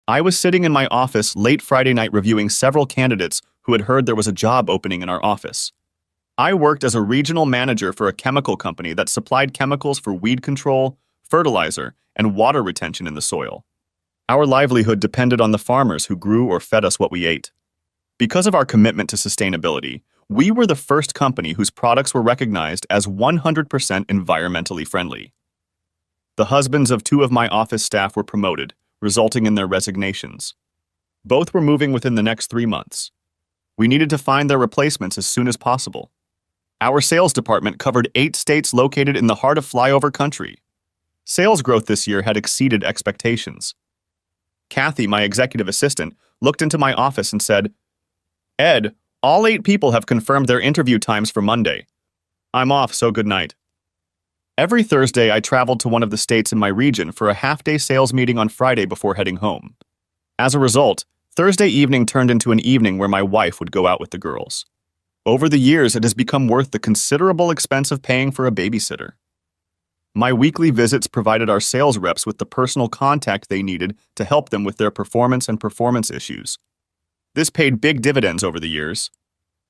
I was sitting in my office late Friday night reviewing several candidates who had heard there was a job opening in our office. I worked as a regional manager for a chemical company that supplied chemicals for weed control, fertilizer, and water retention in the soil. Our livelihood depended on the farmers who grew or fed us what we ate. Because of our commitment to sustainability, we were the first company whose products were recognized as 100% environmentally friendly. The husbands of two of my office staff were promoted, resulting in their resignations. Both were moving within the next 3 months. We needed to find their replacements as soon as possible. Our sales department covered 8 states located in the heart of flyover country. Sales growth this year had exceeded expectations. Kathy, my executive assistant, looked into my office and said, "Ed, all 8 people have confirmed their interview times for Monday. I'm off, so good night." Every Thursday, I traveled to one of the states in my region for a half-day sales meeting on Friday before heading home. As a result, Thursday evening turned into an evening where my wife would go out with the girls. Over the years, it has become worth the considerable expense of paying for a babysitter. My weekly visits provided our sales reps with the personal contact they needed to help them with their performance and performance issues. This paid big dividends over the years.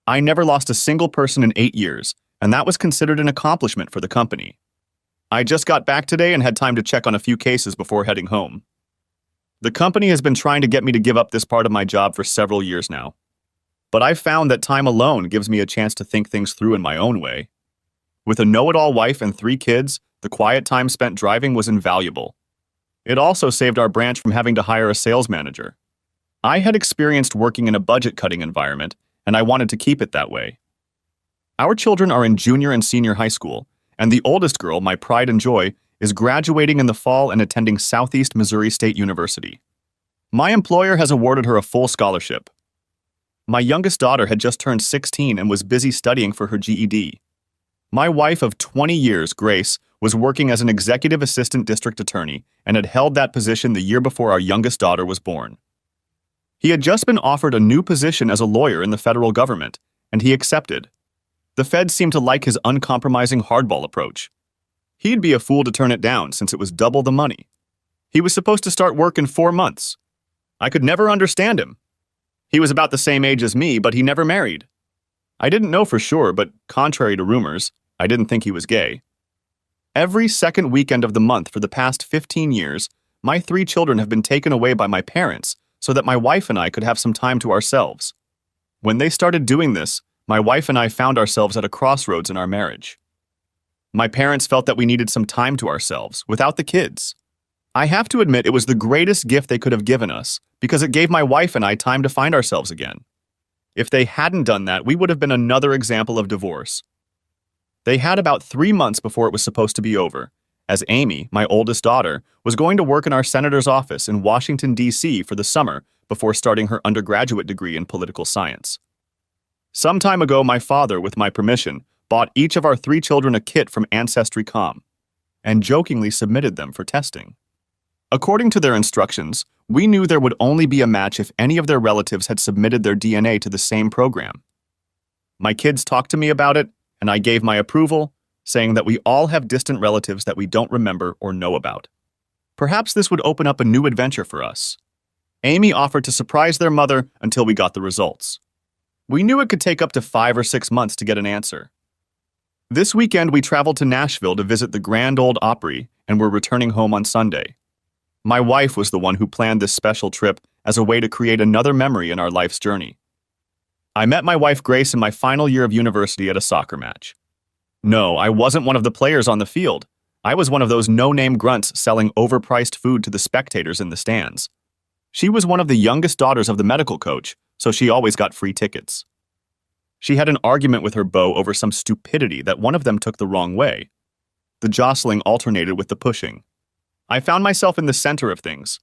I never lost a single person in 8 years, and that was considered an accomplishment for the company. I just got back today and had time to check on a few cases before heading home. The company has been trying to get me to give up this part of my job for several years now. But I've found that time alone gives me a chance to think things through in my own way. With a know-it-all wife and 3 kids, the quiet time spent driving was invaluable. It also saved our branch from having to hire a sales manager. I had experienced working in a budget-cutting environment, and I wanted to keep it that way. Our children are in junior and senior high school, and the oldest girl, my pride and joy, is graduating in the fall and attending Southeast Missouri State University. My employer has awarded her a full scholarship. My youngest daughter had just turned 16 and was busy studying for her GED. My wife of 20 years, Grace, was working as an executive assistant district attorney and had held that position the year before our youngest daughter was born. He had just been offered a new position as a lawyer in the federal government, and he accepted. The feds seemed to like his uncompromising hardball approach. He'd be a fool to turn it down since it was double the money. He was supposed to start work in 4 months. I could never understand him. He was about the same age as me, but he never married. I didn't know for sure, but contrary to rumors, I didn't think he was gay. Every second weekend of the month for the past 15 years, my 3 children have been taken away by my parents so that my wife and I could have some time to ourselves. When they started doing this, my wife and I found ourselves at a crossroads in our marriage. My parents felt that we needed some time to ourselves, without the kids. I have to admit it was the greatest gift they could have given us, because it gave my wife and I time to find ourselves again. If they hadn't done that, we would have been another example of divorce. They had about 3 months before it was supposed to be over, as Amy, my oldest daughter, was going to work in our senator's office in Washington, D.C. for the summer before starting her undergraduate degree in political science. Some time ago, my father, with my permission, bought each of our 3 children a kit from Ancestry.com and jokingly submitted them for testing. According to their instructions, we knew there would only be a match if any of their relatives had submitted their DNA to the same program. My kids talked to me about it, and I gave my approval, saying that we all have distant relatives that we don't remember or know about. Perhaps this would open up a new adventure for us. Amy offered to surprise their mother until we got the results. We knew it could take up to 5 or 6 months to get an answer. This weekend, we traveled to Nashville to visit the Grand Ole Opry and were returning home on Sunday. My wife was the one who planned this special trip as a way to create another memory in our life's journey. I met my wife Grace in my final year of university at a soccer match. No, I wasn't one of the players on the field. I was one of those no-name grunts selling overpriced food to the spectators in the stands. She was one of the youngest daughters of the medical coach, so she always got free tickets. She had an argument with her beau over some stupidity that one of them took the wrong way. The jostling alternated with the pushing. I found myself in the center of things.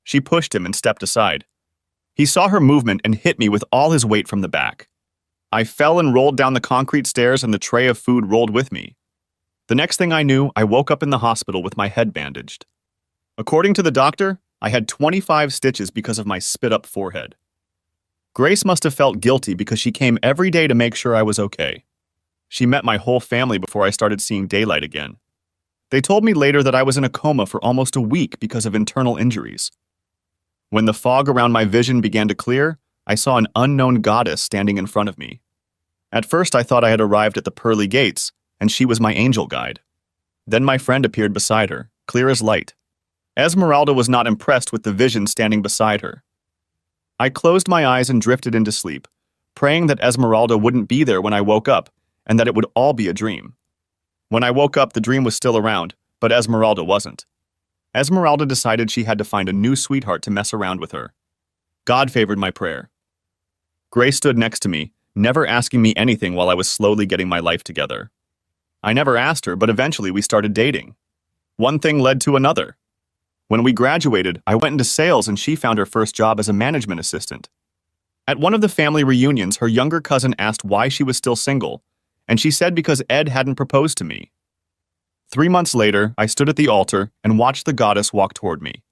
She pushed him and stepped aside. He saw her movement and hit me with all his weight from the back. I fell and rolled down the concrete stairs, and the tray of food rolled with me. The next thing I knew, I woke up in the hospital with my head bandaged. According to the doctor, I had 25 stitches because of my spit-up forehead. Grace must have felt guilty because she came every day to make sure I was okay. She met my whole family before I started seeing daylight again. They told me later that I was in a coma for almost a week because of internal injuries. When the fog around my vision began to clear, I saw an unknown goddess standing in front of me. At first, I thought I had arrived at the pearly gates, and she was my angel guide. Then my friend appeared beside her, clear as light. Esmeralda was not impressed with the vision standing beside her. I closed my eyes and drifted into sleep, praying that Esmeralda wouldn't be there when I woke up, and that it would all be a dream. When I woke up, the dream was still around, but Esmeralda wasn't. Esmeralda decided she had to find a new sweetheart to mess around with her. God favored my prayer. Grace stood next to me, never asking me anything while I was slowly getting my life together. I never asked her, but eventually we started dating. One thing led to another. When we graduated, I went into sales and she found her first job as a management assistant. At one of the family reunions, her younger cousin asked why she was still single, and she said because Ed hadn't proposed to me. 3 months later, I stood at the altar and watched the goddess walk toward me.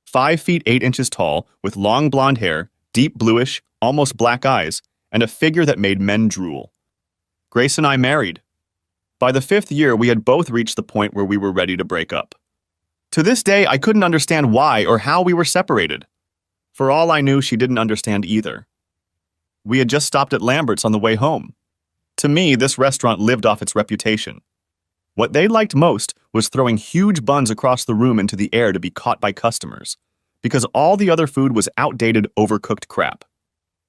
5 feet 8 inches tall, with long blonde hair, deep bluish, almost black eyes, and a figure that made men drool. Grace and I married. By the 5th year, we had both reached the point where we were ready to break up. To this day, I couldn't understand why or how we were separated. For all I knew, she didn't understand either. We had just stopped at Lambert's on the way home. To me, this restaurant lived off its reputation. What they liked most was throwing huge buns across the room into the air to be caught by customers, because all the other food was outdated, overcooked crap.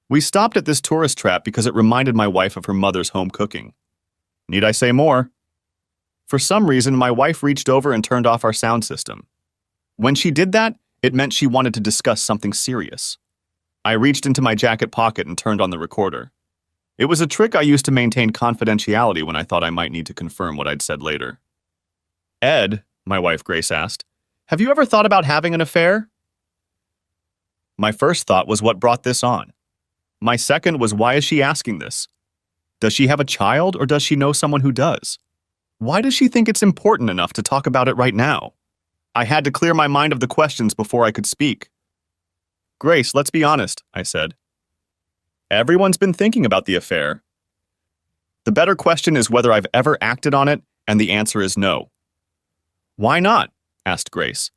We stopped at this tourist trap because it reminded my wife of her mother's home cooking. Need I say more? For some reason, my wife reached over and turned off our sound system. When she did that, it meant she wanted to discuss something serious. I reached into my jacket pocket and turned on the recorder. It was a trick I used to maintain confidentiality when I thought I might need to confirm what I'd said later. Ed, my wife Grace asked, have you ever thought about having an affair? My first thought was what brought this on. My second was why is she asking this? Does she have a child or does she know someone who does? Why does she think it's important enough to talk about it right now? I had to clear my mind of the questions before I could speak. Grace, let's be honest, I said. Everyone's been thinking about the affair. The better question is whether I've ever acted on it, and the answer is no. Why not? Asked Grace.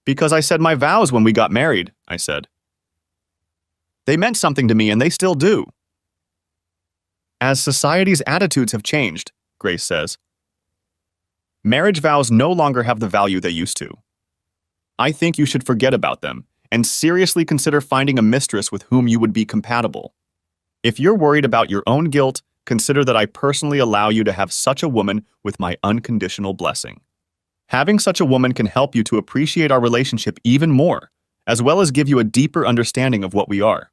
Because I said my vows when we got married, I said. They meant something to me, and they still do. As society's attitudes have changed, Grace says, marriage vows no longer have the value they used to. I think you should forget about them and seriously consider finding a mistress with whom you would be compatible. If you're worried about your own guilt, consider that I personally allow you to have such a woman with my unconditional blessing. Having such a woman can help you to appreciate our relationship even more, as well as give you a deeper understanding of what we are.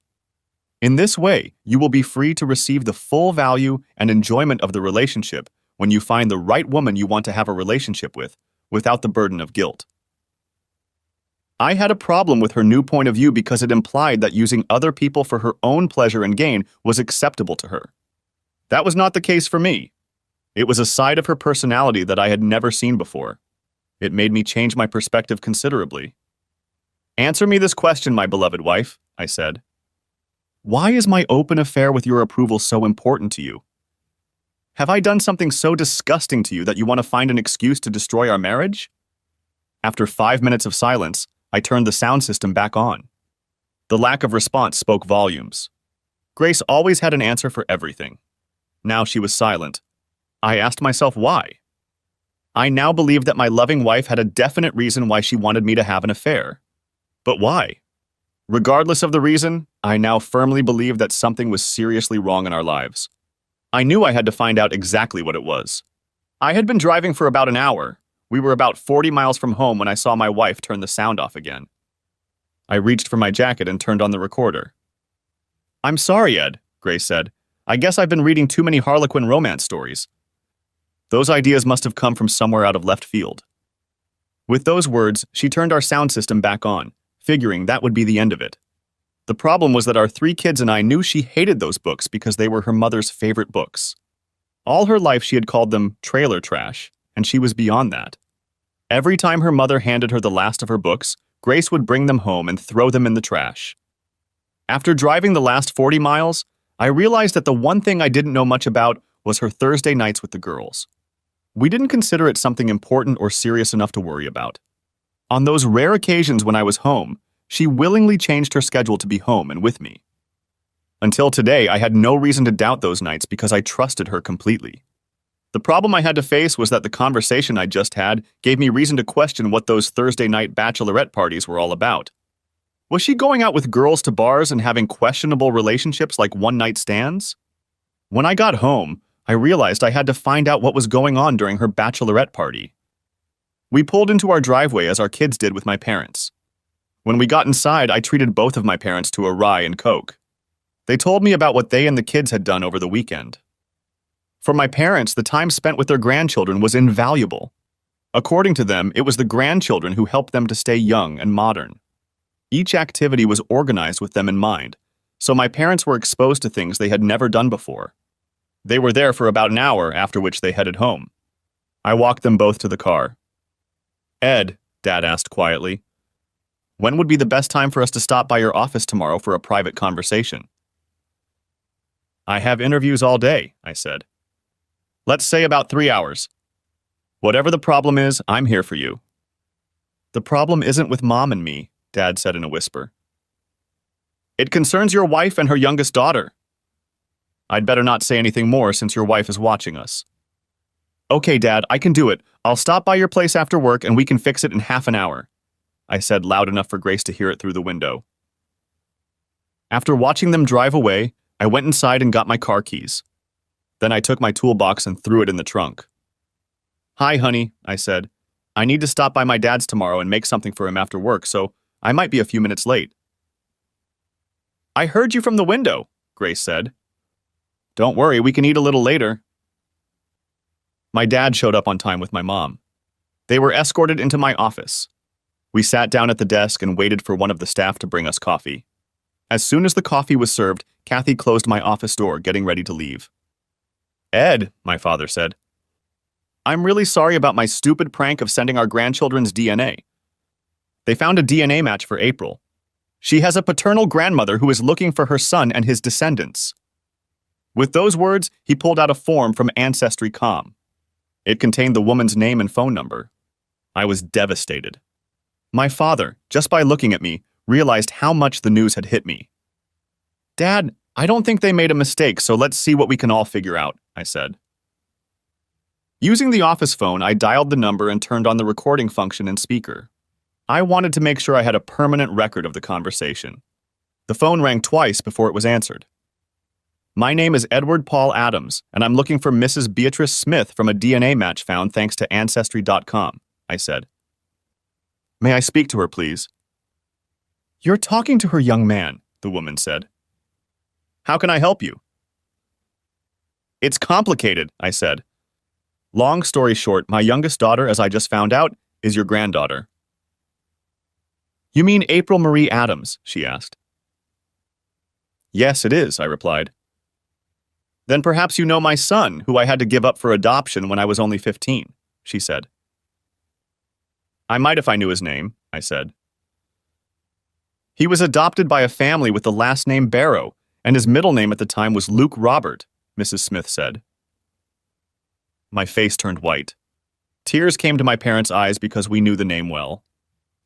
In this way, you will be free to receive the full value and enjoyment of the relationship when you find the right woman you want to have a relationship with, without the burden of guilt. I had a problem with her new point of view because it implied that using other people for her own pleasure and gain was acceptable to her. That was not the case for me. It was a side of her personality that I had never seen before. It made me change my perspective considerably. Answer me this question, my beloved wife, I said. Why is my open affair with your approval so important to you? Have I done something so disgusting to you that you want to find an excuse to destroy our marriage? After 5 minutes of silence, I turned the sound system back on. The lack of response spoke volumes. Grace always had an answer for everything. Now she was silent. I asked myself why. I now believed that my loving wife had a definite reason why she wanted me to have an affair. But why? Regardless of the reason, I now firmly believed that something was seriously wrong in our lives. I knew I had to find out exactly what it was. I had been driving for about an hour. We were about 40 miles from home when I saw my wife turn the sound off again. I reached for my jacket and turned on the recorder. I'm sorry, Ed, Grace said. I guess I've been reading too many Harlequin romance stories. Those ideas must have come from somewhere out of left field. With those words, she turned our sound system back on, figuring that would be the end of it. The problem was that our 3 kids and I knew she hated those books because they were her mother's favorite books. All her life she had called them trailer trash, and she was beyond that. Every time her mother handed her the last of her books, Grace would bring them home and throw them in the trash. After driving the last 40 miles, I realized that the one thing I didn't know much about was her Thursday nights with the girls. We didn't consider it something important or serious enough to worry about. On those rare occasions when I was home, She willingly changed her schedule to be home and with me. Until today, I had no reason to doubt those nights because I trusted her completely. The problem I had to face was that the conversation I just had gave me reason to question what those Thursday night bachelorette parties were all about. Was she going out with girls to bars and having questionable relationships like one-night stands? When I got home, I realized I had to find out what was going on during her bachelorette party. We pulled into our driveway as our kids did with my parents. When we got inside, I treated both of my parents to a rye and Coke. They told me about what they and the kids had done over the weekend. For my parents, the time spent with their grandchildren was invaluable. According to them, it was the grandchildren who helped them to stay young and modern. Each activity was organized with them in mind, so my parents were exposed to things they had never done before. They were there for about an hour, after which they headed home. I walked them both to the car. "Ed," Dad asked quietly, "when would be the best time for us to stop by your office tomorrow for a private conversation?" "I have interviews all day," I said. "Let's say about 3 hours. Whatever the problem is, I'm here for you." "The problem isn't with Mom and me," Dad said in a whisper. "It concerns your wife and her youngest daughter." "I'd better not say anything more since your wife is watching us." "Okay, Dad, I can do it. I'll stop by your place after work and we can fix it in half an hour," I said loud enough for Grace to hear it through the window. After watching them drive away, I went inside and got my car keys. Then I took my toolbox and threw it in the trunk. "Hi, honey," I said. "I need to stop by my dad's tomorrow and make something for him after work, so I might be a few minutes late." "I heard you from the window," Grace said. "Don't worry, we can eat a little later." My dad showed up on time with my mom. They were escorted into my office. We sat down at the desk and waited for one of the staff to bring us coffee. As soon as the coffee was served, Kathy closed my office door, getting ready to leave. "Ed," my father said, "I'm really sorry about my stupid prank of sending our grandchildren's DNA. They found a DNA match for April. She has a paternal grandmother who is looking for her son and his descendants." With those words, he pulled out a form from Ancestry.com. It contained the woman's name and phone number. I was devastated. My father, just by looking at me, realized how much the news had hit me. "Dad, I don't think they made a mistake, so let's see what we can all figure out," I said. Using the office phone, I dialed the number and turned on the recording function and speaker. I wanted to make sure I had a permanent record of the conversation. The phone rang twice before it was answered. "My name is Edward Paul Adams, and I'm looking for Mrs. Beatrice Smith from a DNA match found thanks to Ancestry.com, I said. "May I speak to her, please?" "You're talking to her, young man," the woman said. "How can I help you?" "It's complicated," I said. "Long story short, my youngest daughter, as I just found out, is your granddaughter." "You mean April Marie Adams?" she asked. "Yes, it is," I replied. "Then perhaps you know my son, who I had to give up for adoption when I was only 15, she said. "I might if I knew his name," I said. "He was adopted by a family with the last name Barrow, and his middle name at the time was Luke Robert," Mrs. Smith said. My face turned white. Tears came to my parents' eyes because we knew the name well.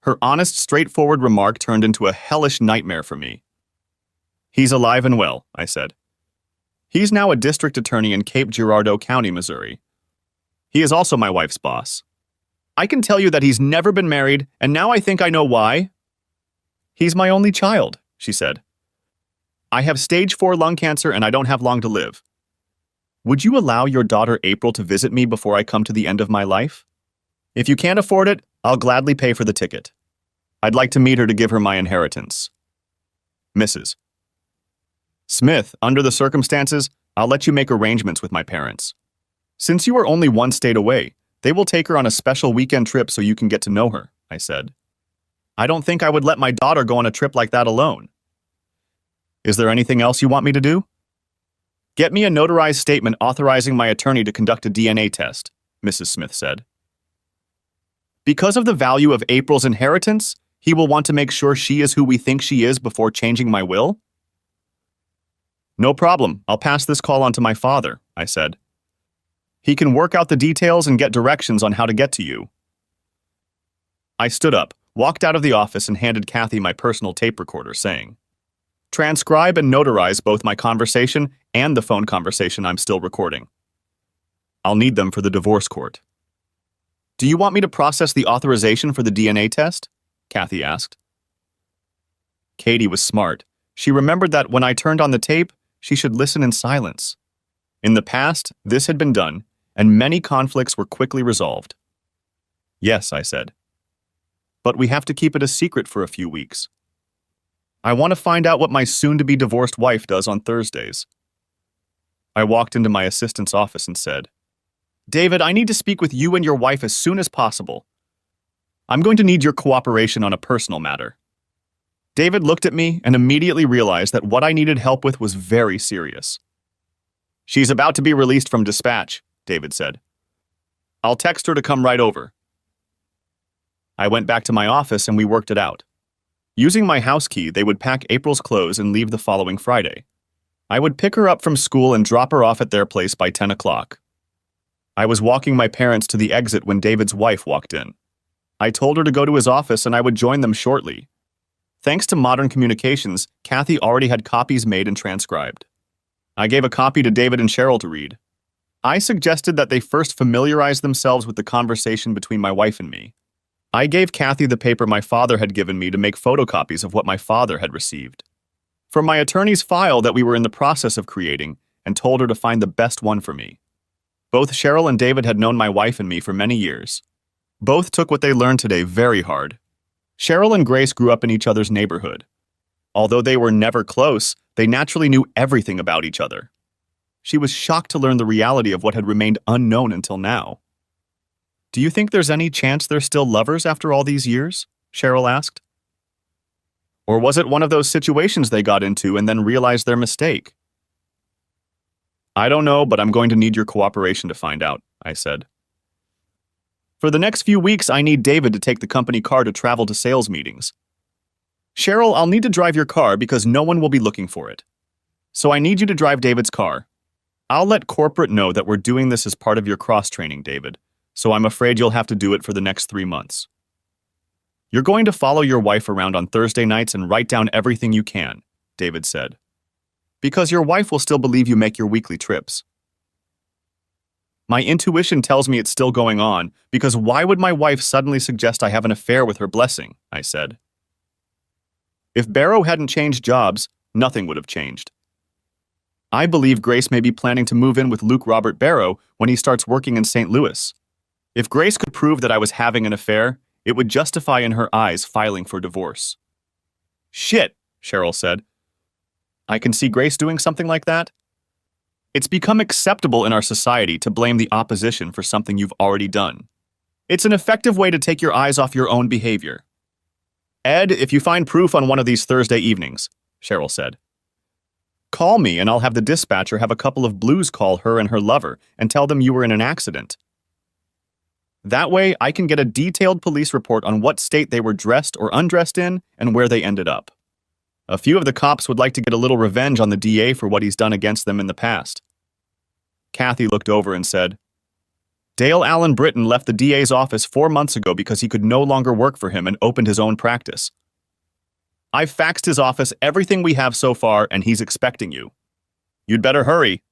Her honest, straightforward remark turned into a hellish nightmare for me. "He's alive and well," I said. "He's now a district attorney in Cape Girardeau County, Missouri. He is also my wife's boss. I can tell you that he's never been married, and now I think I know why." "He's my only child," she said. "I have stage 4 lung cancer and I don't have long to live. Would you allow your daughter April to visit me before I come to the end of my life? If you can't afford it, I'll gladly pay for the ticket. I'd like to meet her to give her my inheritance. Mrs. Smith, under the circumstances, I'll let you make arrangements with my parents. Since you are only one state away, they will take her on a special weekend trip so you can get to know her," I said. "I don't think I would let my daughter go on a trip like that alone." "Is there anything else you want me to do?" "Get me a notarized statement authorizing my attorney to conduct a DNA test," Mrs. Smith said. "Because of the value of April's inheritance, he will want to make sure she is who we think she is before changing my will?" "No problem. I'll pass this call on to my father," I said. "He can work out the details and get directions on how to get to you." I stood up, walked out of the office and handed Kathy my personal tape recorder, saying, "Transcribe and notarize both my conversation and the phone conversation I'm still recording. I'll need them for the divorce court." "Do you want me to process the authorization for the DNA test?" Kathy asked. Katie was smart. She remembered that when I turned on the tape, she should listen in silence. In the past, this had been done, and many conflicts were quickly resolved. "Yes," I said. "But we have to keep it a secret for a few weeks. I want to find out what my soon-to-be divorced wife does on Thursdays." I walked into my assistant's office and said, "David, I need to speak with you and your wife as soon as possible. I'm going to need your cooperation on a personal matter." David looked at me and immediately realized that what I needed help with was very serious. "She's about to be released from dispatch," David said. "I'll text her to come right over." I went back to my office and we worked it out. Using my house key, they would pack April's clothes and leave the following Friday. I would pick her up from school and drop her off at their place by 10 o'clock. I was walking my parents to the exit when David's wife walked in. I told her to go to his office and I would join them shortly. Thanks to modern communications, Kathy already had copies made and transcribed. I gave a copy to David and Cheryl to read. I suggested that they first familiarize themselves with the conversation between my wife and me. I gave Kathy the paper my father had given me to make photocopies of what my father had received from my attorney's file that we were in the process of creating, and told her to find the best one for me. Both Cheryl and David had known my wife and me for many years. Both took what they learned today very hard. Cheryl and Grace grew up in each other's neighborhood. Although they were never close, they naturally knew everything about each other. She was shocked to learn the reality of what had remained unknown until now. "Do you think there's any chance they're still lovers after all these years?" Cheryl asked. "Or was it one of those situations they got into and then realized their mistake?" "I don't know, but I'm going to need your cooperation to find out," I said. "For the next few weeks, I need David to take the company car to travel to sales meetings. Cheryl, I'll need to drive your car because no one will be looking for it. So I need you to drive David's car. I'll let corporate know that we're doing this as part of your cross-training, David, so I'm afraid you'll have to do it for the next 3 months. You're going to follow your wife around on Thursday nights and write down everything you can," David said, "because your wife will still believe you make your weekly trips." "My intuition tells me it's still going on, because why would my wife suddenly suggest I have an affair with her blessing?" I said. If Barrow hadn't changed jobs, nothing would have changed. I believe Grace may be planning to move in with Luke Robert Barrow when he starts working in St. Louis. If Grace could prove that I was having an affair, it would justify in her eyes filing for divorce. "Shit," Cheryl said. "I can see Grace doing something like that?" It's become acceptable in our society to blame the opposition for something you've already done. It's an effective way to take your eyes off your own behavior. "Ed, if you find proof on one of these Thursday evenings," Cheryl said, "call me and I'll have the dispatcher have a couple of blues call her and her lover and tell them you were in an accident. That way, I can get a detailed police report on what state they were dressed or undressed in and where they ended up. A few of the cops would like to get a little revenge on the DA for what he's done against them in the past." Kathy looked over and said, "Dale Allen Britton left the DA's office 4 months ago because he could no longer work for him and opened his own practice. I've faxed his office everything we have so far, and he's expecting you. You'd better hurry."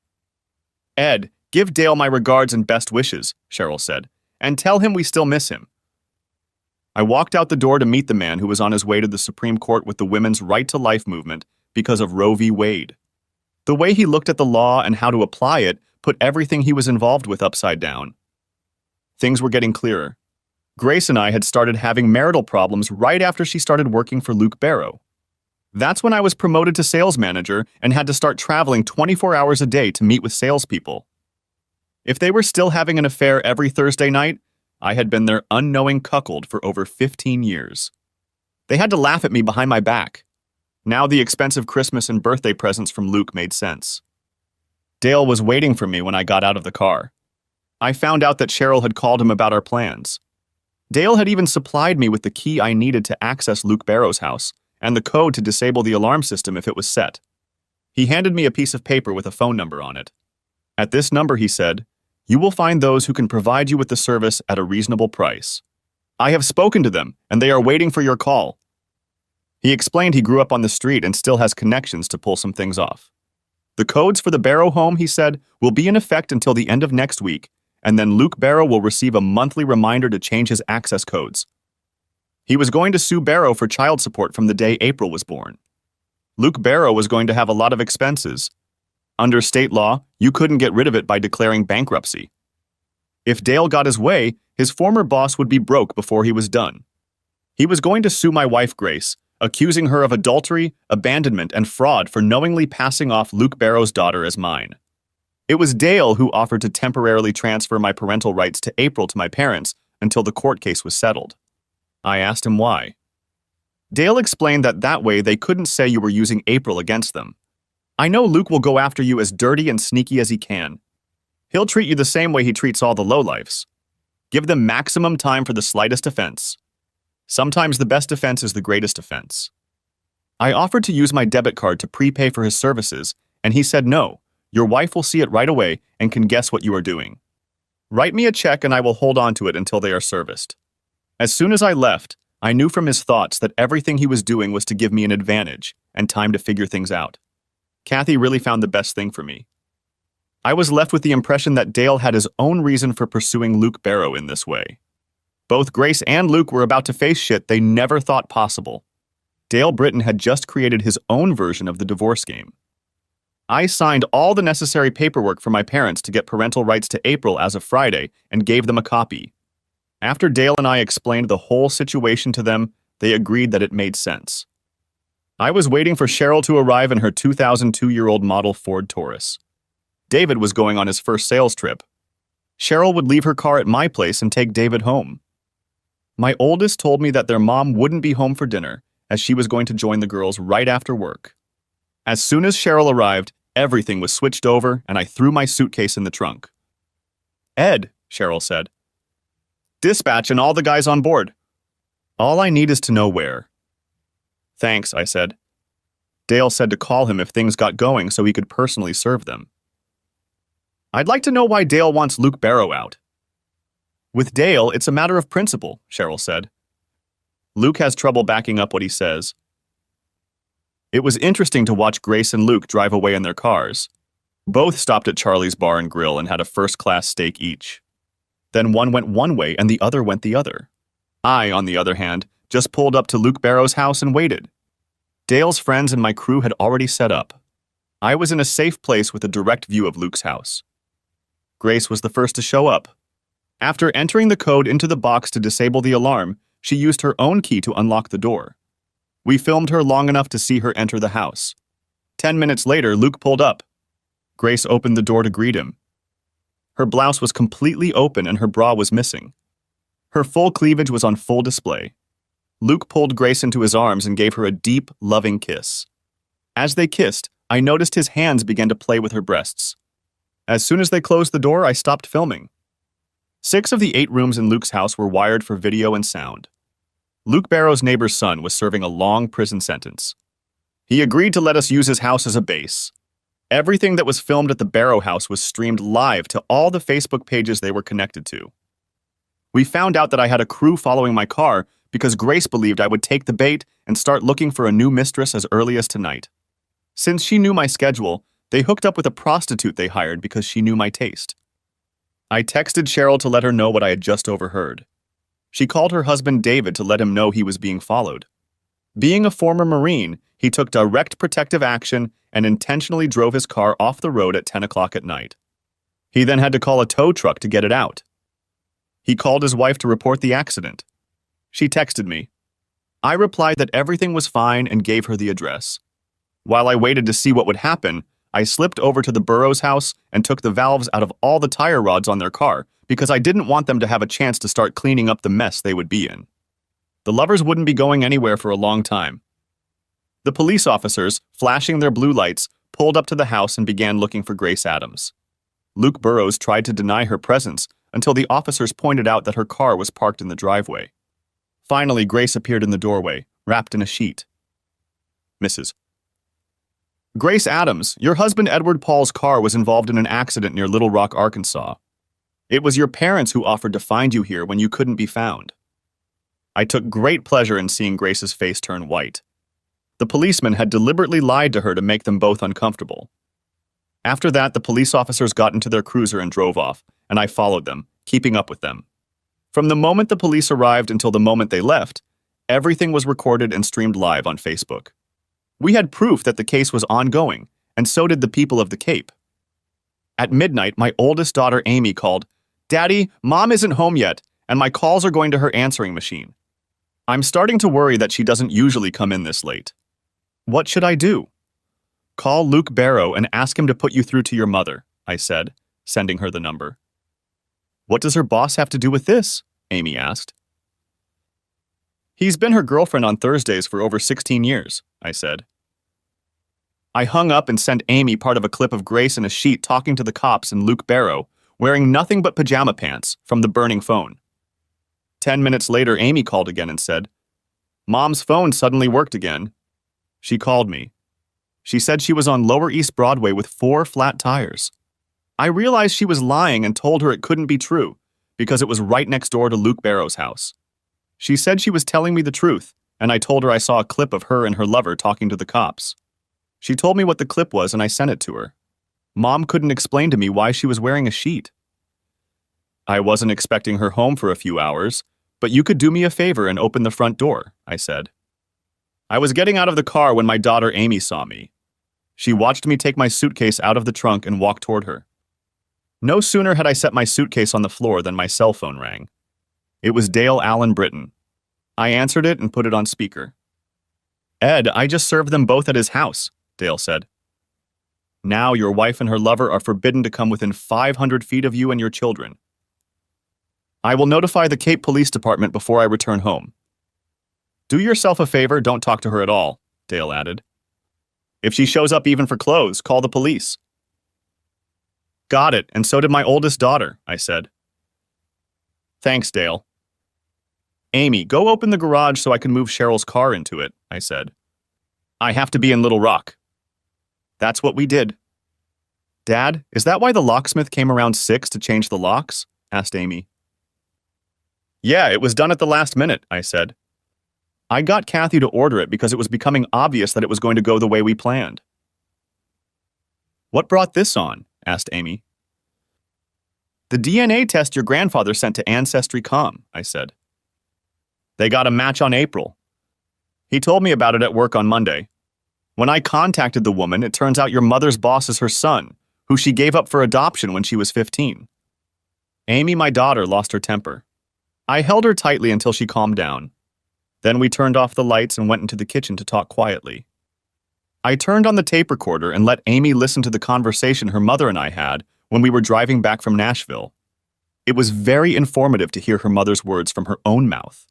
"Ed, give Dale my regards and best wishes," Cheryl said, "and tell him we still miss him." I walked out the door to meet the man who was on his way to the Supreme Court with the women's right to life movement because of Roe v. Wade. The way he looked at the law and how to apply it put everything he was involved with upside down. Things were getting clearer. Grace and I had started having marital problems right after she started working for Luke Barrow. That's when I was promoted to sales manager and had to start traveling 24 hours a day to meet with salespeople. If they were still having an affair every Thursday night, I had been their unknowing cuckold for over 15 years. They had to laugh at me behind my back. Now the expensive Christmas and birthday presents from Luke made sense. Dale was waiting for me when I got out of the car. I found out that Cheryl had called him about our plans. Dale had even supplied me with the key I needed to access Luke Barrow's house and the code to disable the alarm system if it was set. He handed me a piece of paper with a phone number on it. At this number, he said, "You will find those who can provide you with the service at a reasonable price. I have spoken to them, and they are waiting for your call. He explained he grew up on the street and still has connections to pull some things off. The codes for the Barrow home, he said, will be in effect until the end of next week, and then Luke Barrow will receive a monthly reminder to change his access codes. He was going to sue Barrow for child support from the day April was born. Luke Barrow was going to have a lot of expenses. Under state law, you couldn't get rid of it by declaring bankruptcy. If Dale got his way, his former boss would be broke before he was done. He was going to sue my wife, Grace, accusing her of adultery, abandonment, and fraud for knowingly passing off Luke Barrow's daughter as mine. It was Dale who offered to temporarily transfer my parental rights to April to my parents until the court case was settled. I asked him why. Dale explained that way they couldn't say you were using April against them. I know Luke will go after you as dirty and sneaky as he can. He'll treat you the same way he treats all the lowlifes. Give them maximum time for the slightest offense. Sometimes the best defense is the greatest offense. I offered to use my debit card to prepay for his services, and he said no. Your wife will see it right away and can guess what you are doing. Write me a check and I will hold on to it until they are serviced. As soon as I left, I knew from his thoughts that everything he was doing was to give me an advantage and time to figure things out. Kathy really found the best thing for me. I was left with the impression that Dale had his own reason for pursuing Luke Barrow in this way. Both Grace and Luke were about to face shit they never thought possible. Dale Britton had just created his own version of the divorce game. I signed all the necessary paperwork for my parents to get parental rights to April as of Friday and gave them a copy. After Dale and I explained the whole situation to them, they agreed that it made sense. I was waiting for Cheryl to arrive in her 2002-year-old model Ford Taurus. David was going on his first sales trip. Cheryl would leave her car at my place and take David home. My oldest told me that their mom wouldn't be home for dinner, as she was going to join the girls right after work. As soon as Cheryl arrived, everything was switched over and I threw my suitcase in the trunk. Ed, Cheryl said. Dispatch and all the guys on board. All I need is to know where. Thanks, I said. Dale said to call him if things got going so he could personally serve them. I'd like to know why Dale wants Luke Barrow out. With Dale, it's a matter of principle, Cheryl said. Luke has trouble backing up what he says. It was interesting to watch Grace and Luke drive away in their cars. Both stopped at Charlie's Bar and Grill and had a first-class steak each. Then one went one way and the other went the other. I, on the other hand, just pulled up to Luke Barrow's house and waited. Dale's friends and my crew had already set up. I was in a safe place with a direct view of Luke's house. Grace was the first to show up. After entering the code into the box to disable the alarm, she used her own key to unlock the door. We filmed her long enough to see her enter the house. 10 minutes later, Luke pulled up. Grace opened the door to greet him. Her blouse was completely open and her bra was missing. Her full cleavage was on full display. Luke pulled Grace into his arms and gave her a deep, loving kiss. As they kissed, I noticed his hands began to play with her breasts. As soon as they closed the door, I stopped filming. 6 of the 8 rooms in Luke's house were wired for video and sound. Luke Barrow's neighbor's son was serving a long prison sentence. He agreed to let us use his house as a base. Everything that was filmed at the Barrow house was streamed live to all the Facebook pages they were connected to. We found out that I had a crew following my car because Grace believed I would take the bait and start looking for a new mistress as early as tonight. Since she knew my schedule, they hooked up with a prostitute they hired because she knew my taste. I texted Cheryl to let her know what I had just overheard. She called her husband David to let him know he was being followed. Being a former Marine, he took direct protective action and intentionally drove his car off the road at 10 o'clock at night. He then had to call a tow truck to get it out. He called his wife to report the accident. She texted me. I replied that everything was fine and gave her the address. While I waited to see what would happen, I slipped over to the Burrows' house and took the valves out of all the tire rods on their car because I didn't want them to have a chance to start cleaning up the mess they would be in. The lovers wouldn't be going anywhere for a long time. The police officers, flashing their blue lights, pulled up to the house and began looking for Grace Adams. Luke Burrows tried to deny her presence until the officers pointed out that her car was parked in the driveway. Finally, Grace appeared in the doorway, wrapped in a sheet. Mrs. Grace Adams, your husband Edward Paul's car was involved in an accident near Little Rock, Arkansas. It was your parents who offered to find you here when you couldn't be found. I took great pleasure in seeing Grace's face turn white. The policeman had deliberately lied to her to make them both uncomfortable. After that, the police officers got into their cruiser and drove off, and I followed them, keeping up with them. From the moment the police arrived until the moment they left, everything was recorded and streamed live on Facebook. We had proof that the case was ongoing, and so did the people of the Cape. At midnight, my oldest daughter Amy called, "Daddy, Mom isn't home yet, and my calls are going to her answering machine. I'm starting to worry that she doesn't usually come in this late. What should I do?" "Call Luke Barrow and ask him to put you through to your mother," I said, sending her the number. "What does her boss have to do with this?" Amy asked. "He's been her girlfriend on Thursdays for over 16 years, I said. I hung up and sent Amy part of a clip of Grace in a sheet talking to the cops and Luke Barrow, wearing nothing but pajama pants, from the burning phone. 10 minutes later, Amy called again and said, "Mom's phone suddenly worked again." She called me. She said she was on Lower East Broadway with 4 flat tires. I realized she was lying and told her it couldn't be true, because it was right next door to Luke Barrow's house. She said she was telling me the truth, and I told her I saw a clip of her and her lover talking to the cops. She told me what the clip was and I sent it to her. Mom couldn't explain to me why she was wearing a sheet. "I wasn't expecting her home for a few hours, but you could do me a favor and open the front door," I said. I was getting out of the car when my daughter Amy saw me. She watched me take my suitcase out of the trunk and walk toward her. No sooner had I set my suitcase on the floor than my cell phone rang. It was Dale Allen Britton. I answered it and put it on speaker. "Ed, I just served them both at his house," Dale said. "Now your wife and her lover are forbidden to come within 500 feet of you and your children. I will notify the Cape Police Department before I return home." "Do yourself a favor, don't talk to her at all," Dale added. "If she shows up even for clothes, call the police." "Got it, and so did my oldest daughter," I said. "Thanks, Dale." "Amy, go open the garage so I can move Cheryl's car into it," I said. "I have to be in Little Rock." That's what we did. "Dad, is that why the locksmith came around 6 to change the locks?" asked Amy. "Yeah, it was done at the last minute," I said. "I got Kathy to order it because it was becoming obvious that it was going to go the way we planned." "What brought this on?" asked Amy. "The DNA test your grandfather sent to Ancestry.com, I said. "They got a match on April. He told me about it at work on Monday. When I contacted the woman, it turns out your mother's boss is her son, who she gave up for adoption when she was 15. Amy, my daughter, lost her temper. I held her tightly until she calmed down. Then we turned off the lights and went into the kitchen to talk quietly. I turned on the tape recorder and let Amy listen to the conversation her mother and I had when we were driving back from Nashville. It was very informative to hear her mother's words from her own mouth.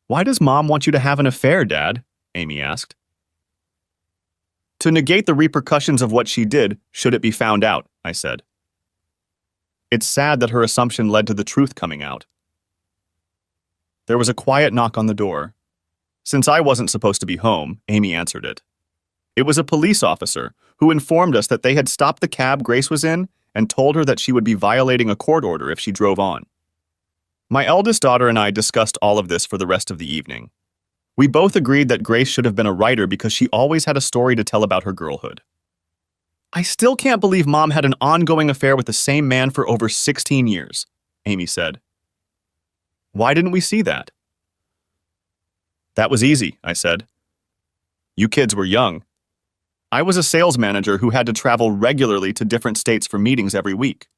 "Why does Mom want you to have an affair, Dad?" Amy asked. "To negate the repercussions of what she did, should it be found out," I said. It's sad that her assumption led to the truth coming out. There was a quiet knock on the door. Since I wasn't supposed to be home, Amy answered it. It was a police officer who informed us that they had stopped the cab Grace was in and told her that she would be violating a court order if she drove on. My eldest daughter and I discussed all of this for the rest of the evening. We both agreed that Grace should have been a writer because she always had a story to tell about her girlhood. "I still can't believe Mom had an ongoing affair with the same man for over 16 years, Amy said. "Why didn't we see that?" "That was easy," I said. "You kids were young. I was a sales manager who had to travel regularly to different states for meetings every week.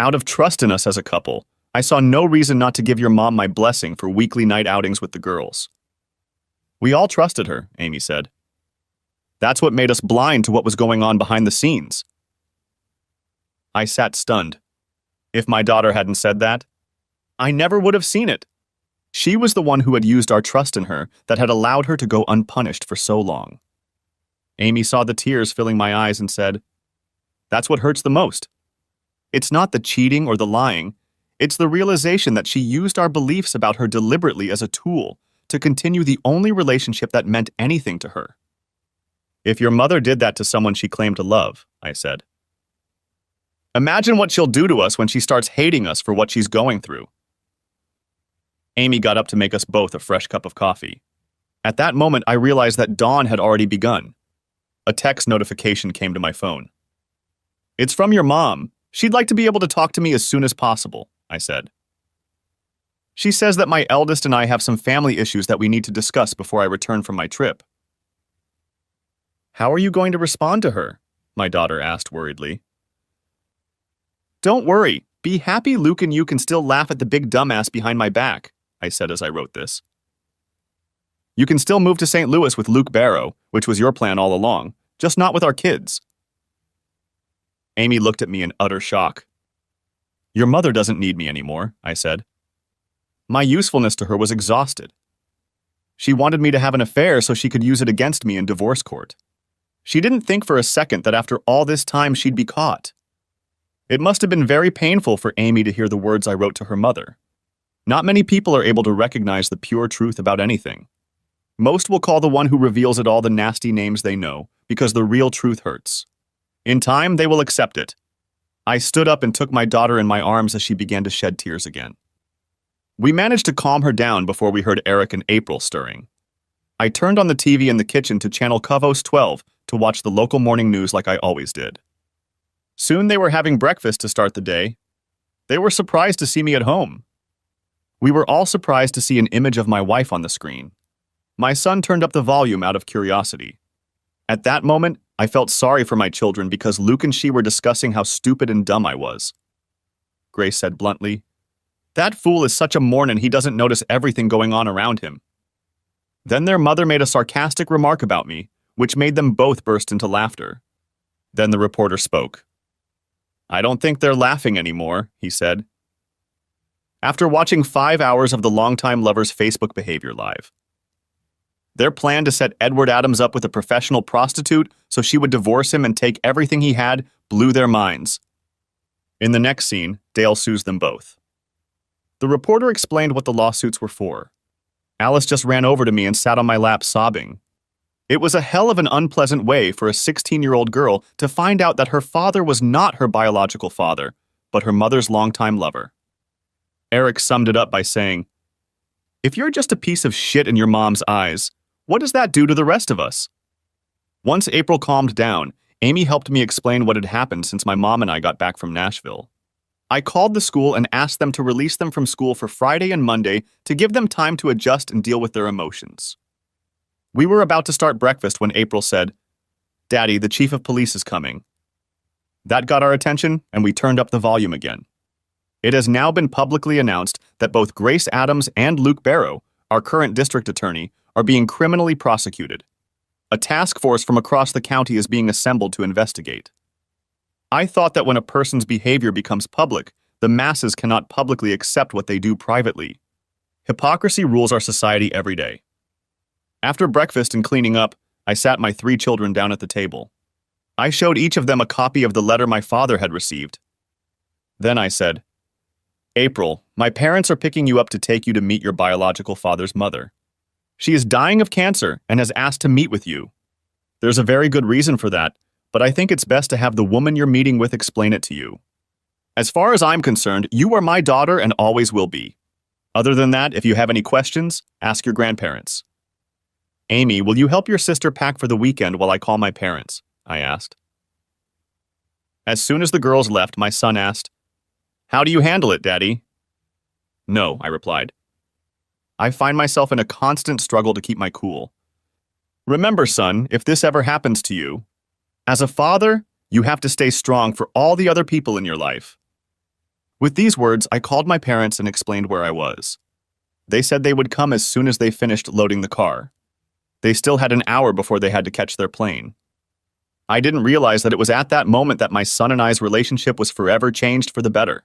Out of trust in us as a couple, I saw no reason not to give your mom my blessing for weekly night outings with the girls." "We all trusted her," Amy said. "That's what made us blind to what was going on behind the scenes." I sat stunned. If my daughter hadn't said that, I never would have seen it. She was the one who had used our trust in her that had allowed her to go unpunished for so long. Amy saw the tears filling my eyes and said, "That's what hurts the most. It's not the cheating or the lying. It's the realization that she used our beliefs about her deliberately as a tool to continue the only relationship that meant anything to her." "If your mother did that to someone she claimed to love," I said, "imagine what she'll do to us when she starts hating us for what she's going through." Amy got up to make us both a fresh cup of coffee. At that moment, I realized that dawn had already begun. A text notification came to my phone. "It's from your mom. She'd like to be able to talk to me as soon as possible," I said. "She says that my eldest and I have some family issues that we need to discuss before I return from my trip." "How are you going to respond to her?" my daughter asked worriedly. "Don't worry. Be happy Luke and you can still laugh at the big dumbass behind my back," I said as I wrote this. "You can still move to St. Louis with Luke Barrow, which was your plan all along, just not with our kids." Amy looked at me in utter shock. "Your mother doesn't need me anymore," I said. My usefulness to her was exhausted. She wanted me to have an affair so she could use it against me in divorce court. She didn't think for a second that after all this time she'd be caught. It must have been very painful for Amy to hear the words I wrote to her mother. Not many people are able to recognize the pure truth about anything. Most will call the one who reveals it all the nasty names they know, because the real truth hurts. In time, they will accept it. I stood up and took my daughter in my arms as she began to shed tears again. We managed to calm her down before we heard Eric and April stirring. I turned on the TV in the kitchen to channel Covos 12 to watch the local morning news like I always did. Soon they were having breakfast to start the day. They were surprised to see me at home. We were all surprised to see an image of my wife on the screen. My son turned up the volume out of curiosity. At that moment, I felt sorry for my children because Luke and she were discussing how stupid and dumb I was. Grace said bluntly, "That fool is such a mornin' he doesn't notice everything going on around him." Then their mother made a sarcastic remark about me, which made them both burst into laughter. Then the reporter spoke. "I don't think they're laughing anymore," he said. After watching 5 hours of the longtime lovers' Facebook behavior live. Their plan to set Edward Adams up with a professional prostitute so she would divorce him and take everything he had blew their minds. In the next scene, Dale sues them both. The reporter explained what the lawsuits were for. Alice just ran over to me and sat on my lap sobbing. It was a hell of an unpleasant way for a 16-year-old girl to find out that her father was not her biological father, but her mother's longtime lover. Eric summed it up by saying, "If you're just a piece of shit in your mom's eyes, what does that do to the rest of us?" Once April calmed down, Amy helped me explain what had happened since my mom and I got back from Nashville. I called the school and asked them to release them from school for Friday and Monday to give them time to adjust and deal with their emotions. We were about to start breakfast when April said, "Daddy, the chief of police is coming." That got our attention, and we turned up the volume again. It has now been publicly announced that both Grace Adams and Luke Barrow, our current district attorney, are being criminally prosecuted. A task force from across the county is being assembled to investigate. I thought that when a person's behavior becomes public, the masses cannot publicly accept what they do privately. Hypocrisy rules our society every day. After breakfast and cleaning up, I sat my 3 children down at the table. I showed each of them a copy of the letter my father had received. Then I said, "April, my parents are picking you up to take you to meet your biological father's mother. She is dying of cancer and has asked to meet with you. There's a very good reason for that, but I think it's best to have the woman you're meeting with explain it to you. As far as I'm concerned, you are my daughter and always will be. Other than that, if you have any questions, ask your grandparents." "Amy, will you help your sister pack for the weekend while I call my parents?" I asked. As soon as the girls left, my son asked, "How do you handle it, Daddy?" "No," I replied. I find myself in a constant struggle to keep my cool. Remember, son, if this ever happens to you, as a father, you have to stay strong for all the other people in your life. With these words, I called my parents and explained where I was. They said they would come as soon as they finished loading the car. They still had an hour before they had to catch their plane. I didn't realize that it was at that moment that my son and I's relationship was forever changed for the better.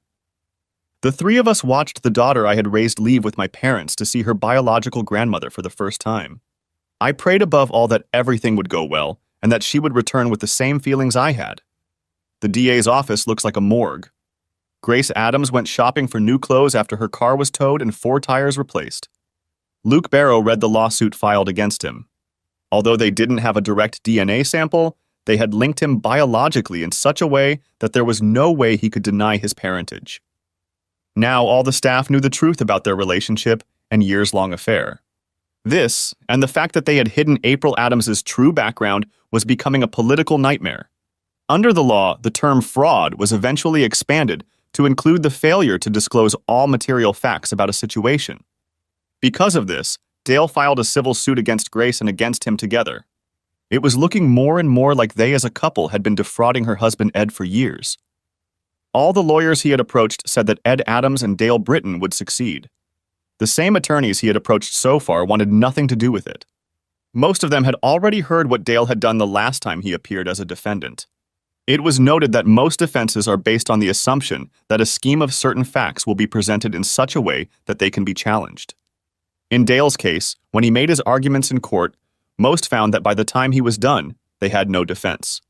The 3 of us watched the daughter I had raised leave with my parents to see her biological grandmother for the first time. I prayed above all that everything would go well and that she would return with the same feelings I had. The DA's office looks like a morgue. Grace Adams went shopping for new clothes after her car was towed and 4 tires replaced. Luke Barrow read the lawsuit filed against him. Although they didn't have a direct DNA sample, they had linked him biologically in such a way that there was no way he could deny his parentage. Now all the staff knew the truth about their relationship, and years-long affair. This, and the fact that they had hidden April Adams's true background, was becoming a political nightmare. Under the law, the term fraud was eventually expanded to include the failure to disclose all material facts about a situation. Because of this, Dale filed a civil suit against Grace and against him together. It was looking more and more like they as a couple had been defrauding her husband Ed for years. All the lawyers he had approached said that Ed Adams and Dale Britton would succeed. The same attorneys he had approached so far wanted nothing to do with it. Most of them had already heard what Dale had done the last time he appeared as a defendant. It was noted that most defenses are based on the assumption that a scheme of certain facts will be presented in such a way that they can be challenged. In Dale's case, when he made his arguments in court, most found that by the time he was done, they had no defense.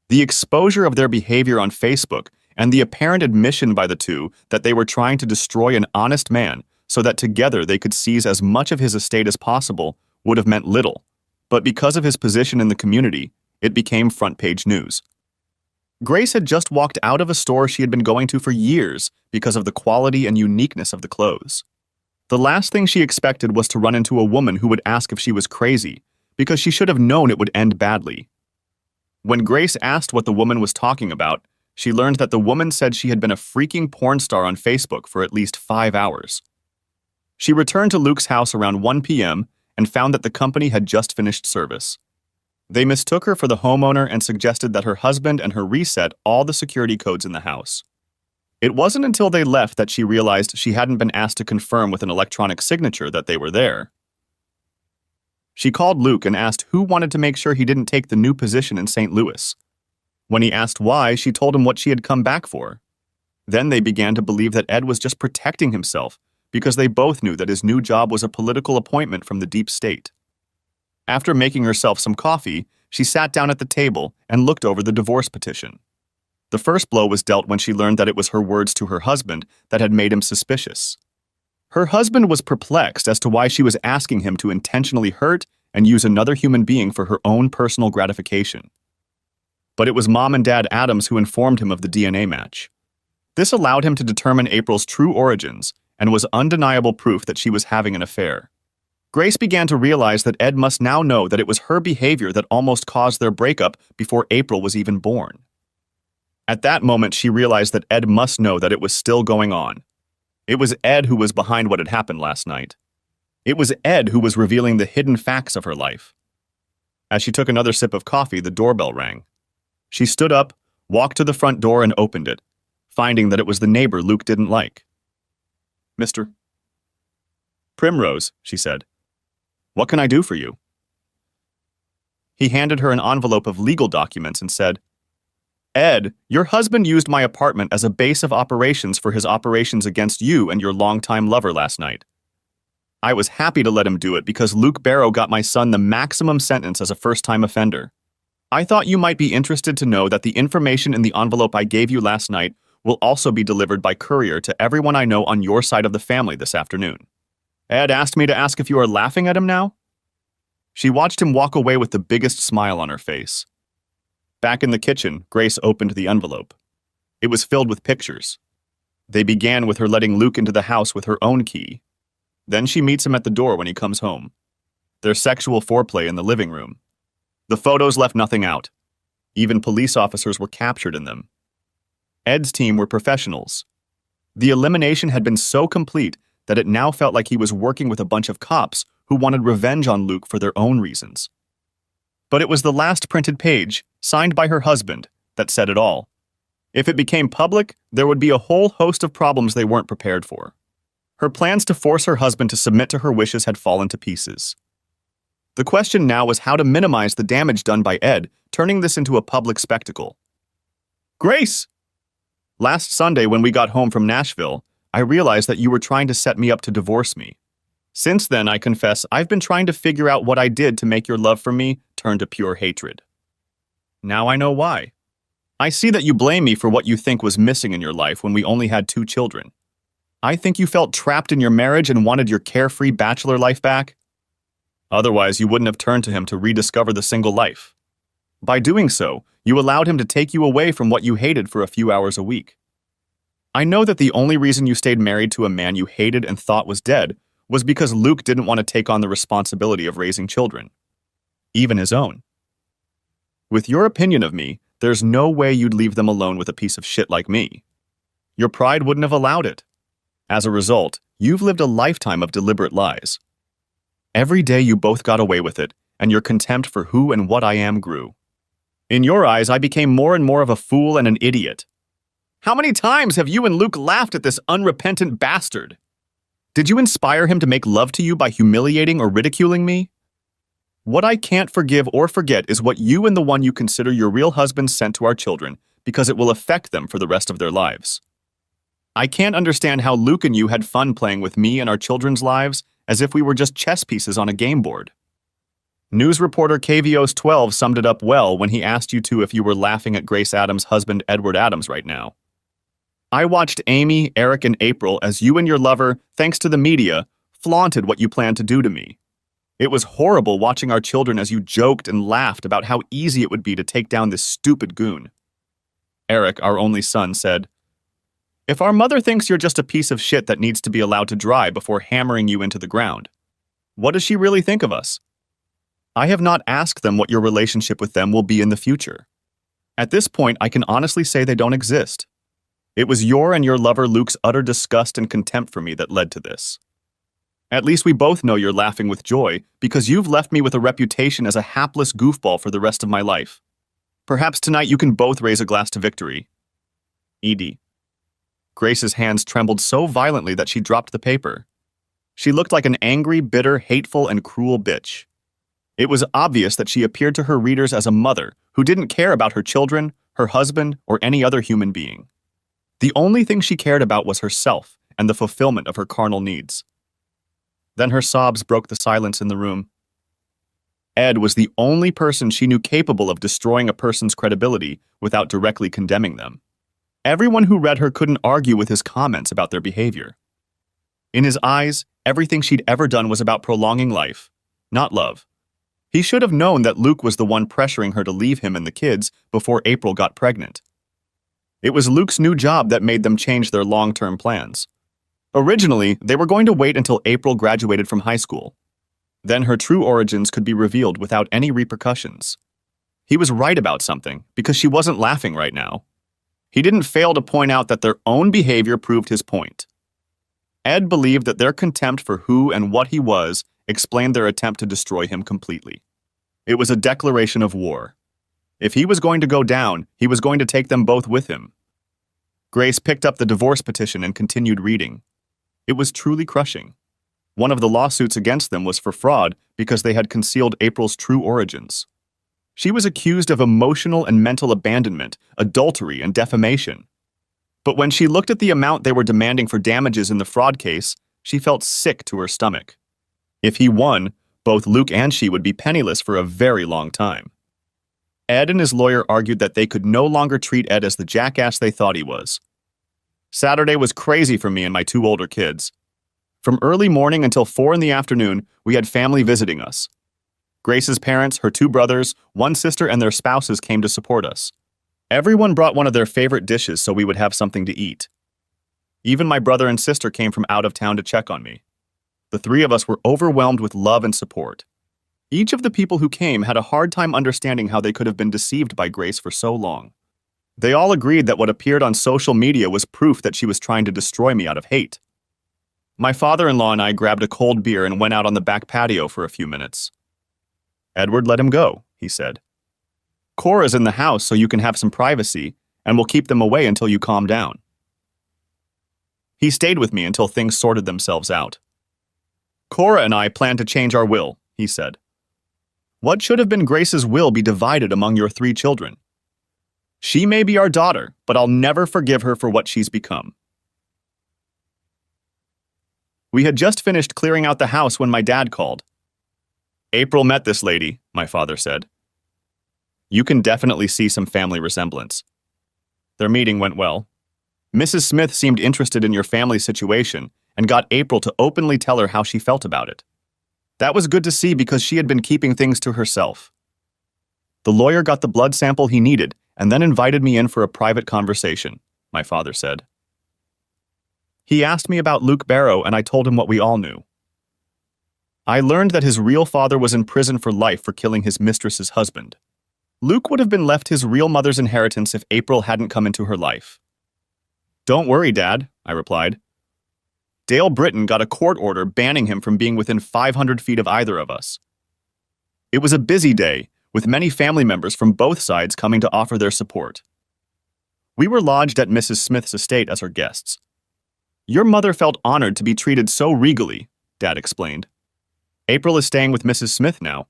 The exposure of their behavior on Facebook and the apparent admission by the two that they were trying to destroy an honest man so that together they could seize as much of his estate as possible would have meant little, but because of his position in the community, it became front-page news. Grace had just walked out of a store she had been going to for years because of the quality and uniqueness of the clothes. The last thing she expected was to run into a woman who would ask if she was crazy, because she should have known it would end badly. When Grace asked what the woman was talking about, she learned that the woman said she had been a freaking porn star on Facebook for at least 5 hours. She returned to Luke's house around 1 p.m. and found that the company had just finished service. They mistook her for the homeowner and suggested that her husband and her reset all the security codes in the house. It wasn't until they left that she realized she hadn't been asked to confirm with an electronic signature that they were there. She called Luke and asked who wanted to make sure he didn't take the new position in St. Louis. When he asked why, she told him what she had come back for. Then they began to believe that Ed was just protecting himself because they both knew that his new job was a political appointment from the deep state. After making herself some coffee, she sat down at the table and looked over the divorce petition. The first blow was dealt when she learned that it was her words to her husband that had made him suspicious. Her husband was perplexed as to why she was asking him to intentionally hurt and use another human being for her own personal gratification. But it was Mom and Dad Adams who informed him of the DNA match. This allowed him to determine April's true origins and was undeniable proof that she was having an affair. Grace began to realize that Ed must now know that it was her behavior that almost caused their breakup before April was even born. At that moment, she realized that Ed must know that it was still going on. It was Ed who was behind what had happened last night. It was Ed who was revealing the hidden facts of her life. As she took another sip of coffee, the doorbell rang. She stood up, walked to the front door, and opened it, finding that it was the neighbor Luke didn't like. "Mr. Primrose," she said. "What can I do for you?" He handed her an envelope of legal documents and said, "Ed, your husband used my apartment as a base of operations for his operations against you and your longtime lover last night. I was happy to let him do it because Luke Barrow got my son the maximum sentence as a first-time offender. I thought you might be interested to know that the information in the envelope I gave you last night will also be delivered by courier to everyone I know on your side of the family this afternoon." Ed asked me to ask if you are laughing at him now? She watched him walk away with the biggest smile on her face. Back in the kitchen, Grace opened the envelope. It was filled with pictures. They began with her letting Luke into the house with her own key. Then she meets him at the door when he comes home. Their sexual foreplay in the living room. The photos left nothing out. Even police officers were captured in them. Ed's team were professionals. The elimination had been so complete that it now felt like he was working with a bunch of cops who wanted revenge on Luke for their own reasons. But it was the last printed page, signed by her husband, that said it all. If it became public, there would be a whole host of problems they weren't prepared for. Her plans to force her husband to submit to her wishes had fallen to pieces. The question now was how to minimize the damage done by Ed, turning this into a public spectacle. "Grace! Last Sunday when we got home from Nashville, I realized that you were trying to set me up to divorce me. Since then, I confess, I've been trying to figure out what I did to make your love for me turn to pure hatred. Now I know why. I see that you blame me for what you think was missing in your life when we only had 2 children. I think you felt trapped in your marriage and wanted your carefree bachelor life back. Otherwise, you wouldn't have turned to him to rediscover the single life. By doing so, you allowed him to take you away from what you hated for a few hours a week. I know that the only reason you stayed married to a man you hated and thought was dead was because Luke didn't want to take on the responsibility of raising children, even his own. With your opinion of me, there's no way you'd leave them alone with a piece of shit like me. Your pride wouldn't have allowed it. As a result, you've lived a lifetime of deliberate lies. Every day you both got away with it, and your contempt for who and what I am grew. In your eyes, I became more and more of a fool and an idiot. How many times have you and Luke laughed at this unrepentant bastard? Did you inspire him to make love to you by humiliating or ridiculing me? What I can't forgive or forget is what you and the one you consider your real husband sent to our children, because it will affect them for the rest of their lives. I can't understand how Luke and you had fun playing with me and our children's lives as if we were just chess pieces on a game board. News reporter KVO's 12 summed it up well when he asked you two if you were laughing at Grace Adams' husband Edward Adams right now. I watched Amy, Eric, and April as you and your lover, thanks to the media, flaunted what you planned to do to me. It was horrible watching our children as you joked and laughed about how easy it would be to take down this stupid goon. Eric, our only son, said, "If our mother thinks you're just a piece of shit that needs to be allowed to dry before hammering you into the ground, what does she really think of us? I have not asked them what your relationship with them will be in the future. At this point, I can honestly say they don't exist. It was your and your lover Luke's utter disgust and contempt for me that led to this. At least we both know you're laughing with joy because you've left me with a reputation as a hapless goofball for the rest of my life. Perhaps tonight you can both raise a glass to victory. Edie." Grace's hands trembled so violently that she dropped the paper. She looked like an angry, bitter, hateful, and cruel bitch. It was obvious that she appeared to her readers as a mother who didn't care about her children, her husband, or any other human being. The only thing she cared about was herself and the fulfillment of her carnal needs. Then her sobs broke the silence in the room. Ed was the only person she knew capable of destroying a person's credibility without directly condemning them. Everyone who read her couldn't argue with his comments about their behavior. In his eyes, everything she'd ever done was about prolonging life, not love. He should have known that Luke was the one pressuring her to leave him and the kids before April got pregnant. It was Luke's new job that made them change their long-term plans. Originally, they were going to wait until April graduated from high school. Then her true origins could be revealed without any repercussions. He was right about something, because she wasn't laughing right now. He didn't fail to point out that their own behavior proved his point. Ed believed that their contempt for who and what he was explained their attempt to destroy him completely. It was a declaration of war. If he was going to go down, he was going to take them both with him. Grace picked up the divorce petition and continued reading. It was truly crushing. One of the lawsuits against them was for fraud because they had concealed April's true origins. She was accused of emotional and mental abandonment, adultery, and defamation. But when she looked at the amount they were demanding for damages in the fraud case, she felt sick to her stomach. If he won, both Luke and she would be penniless for a very long time. Ed and his lawyer argued that they could no longer treat Ed as the jackass they thought he was. Saturday was crazy for me and my two older kids. From early morning until 4 in the afternoon, we had family visiting us. Grace's parents, her 2 brothers, 1 sister, and their spouses came to support us. Everyone brought one of their favorite dishes so we would have something to eat. Even my brother and sister came from out of town to check on me. The 3 of us were overwhelmed with love and support. Each of the people who came had a hard time understanding how they could have been deceived by Grace for so long. They all agreed that what appeared on social media was proof that she was trying to destroy me out of hate. My father-in-law and I grabbed a cold beer and went out on the back patio for a few minutes. "Edward, let him go," he said. "Cora's in the house so you can have some privacy, and we'll keep them away until you calm down." He stayed with me until things sorted themselves out. "Cora and I plan to change our will," he said. "What should have been Grace's will be divided among your 3 children. She may be our daughter, but I'll never forgive her for what she's become." We had just finished clearing out the house when my dad called. "April met this lady," my father said. "You can definitely see some family resemblance." Their meeting went well. Mrs. Smith seemed interested in your family situation and got April to openly tell her how she felt about it. That was good to see because she had been keeping things to herself. The lawyer got the blood sample he needed and then invited me in for a private conversation, my father said. He asked me about Luke Barrow and I told him what we all knew. I learned that his real father was in prison for life for killing his mistress's husband. Luke would have been left his real mother's inheritance if April hadn't come into her life. Don't worry, Dad, I replied. Dale Britton got a court order banning him from being within 500 feet of either of us. It was a busy day, with many family members from both sides coming to offer their support. We were lodged at Mrs. Smith's estate as her guests. Your mother felt honored to be treated so regally, Dad explained. April is staying with Mrs. Smith now.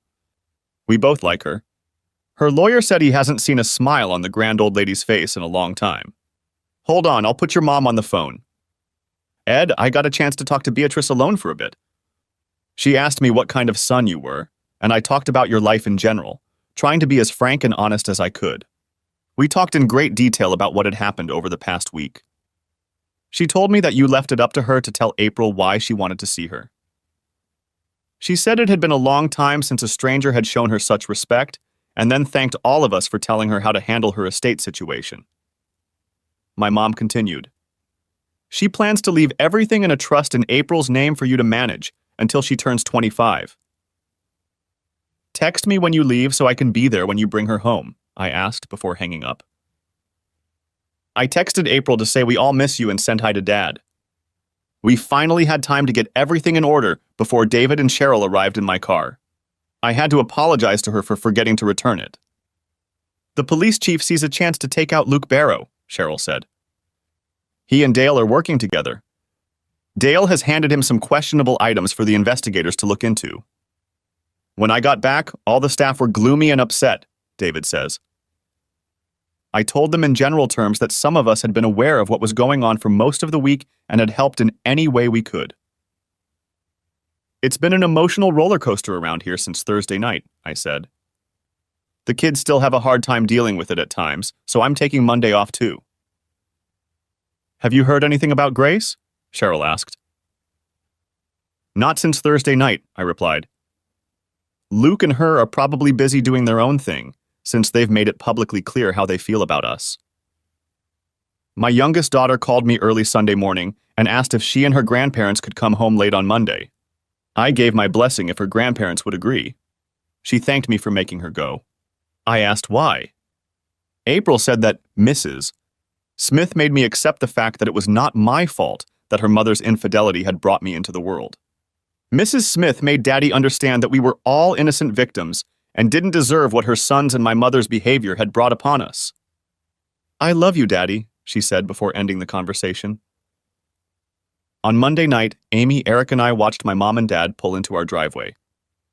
We both like her. Her lawyer said he hasn't seen a smile on the grand old lady's face in a long time. Hold on, I'll put your mom on the phone. Ed, I got a chance to talk to Beatrice alone for a bit. She asked me what kind of son you were, and I talked about your life in general, trying to be as frank and honest as I could. We talked in great detail about what had happened over the past week. She told me that you left it up to her to tell April why she wanted to see her. She said it had been a long time since a stranger had shown her such respect, and then thanked all of us for telling her how to handle her estate situation. My mom continued. She plans to leave everything in a trust in April's name for you to manage until she turns 25. Text me when you leave so I can be there when you bring her home, I asked before hanging up. I texted April to say we all miss you and send hi to Dad. We finally had time to get everything in order before David and Cheryl arrived in my car. I had to apologize to her for forgetting to return it. The police chief sees a chance to take out Luke Barrow, Cheryl said. He and Dale are working together. Dale has handed him some questionable items for the investigators to look into. When I got back, all the staff were gloomy and upset, David says. I told them in general terms that some of us had been aware of what was going on for most of the week and had helped in any way we could. It's been an emotional roller coaster around here since Thursday night, I said. The kids still have a hard time dealing with it at times, so I'm taking Monday off too. Have you heard anything about Grace? Cheryl asked. Not since Thursday night, I replied. Luke and her are probably busy doing their own thing, since they've made it publicly clear how they feel about us. My youngest daughter called me early Sunday morning and asked if she and her grandparents could come home late on Monday. I gave my blessing if her grandparents would agree. She thanked me for making her go. I asked why. April said that Mrs. Smith made me accept the fact that it was not my fault that her mother's infidelity had brought me into the world. Mrs. Smith made Daddy understand that we were all innocent victims and didn't deserve what her son's and my mother's behavior had brought upon us. I love you, Daddy, she said before ending the conversation. On Monday night, Amy, Eric, and I watched my mom and dad pull into our driveway.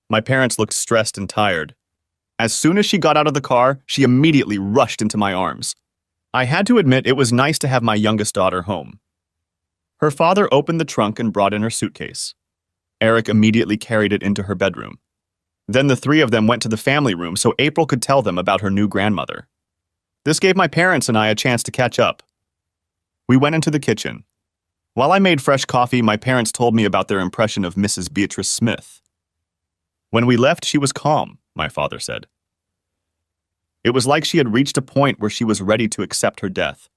My parents looked stressed and tired. As soon as she got out of the car, she immediately rushed into my arms. I had to admit it was nice to have my youngest daughter home. Her father opened the trunk and brought in her suitcase. Eric immediately carried it into her bedroom. Then the three of them went to the family room so April could tell them about her new grandmother. This gave my parents and I a chance to catch up. We went into the kitchen. While I made fresh coffee, my parents told me about their impression of Mrs. Beatrice Smith. When we left, she was calm, my father said. It was like she had reached a point where she was ready to accept her death.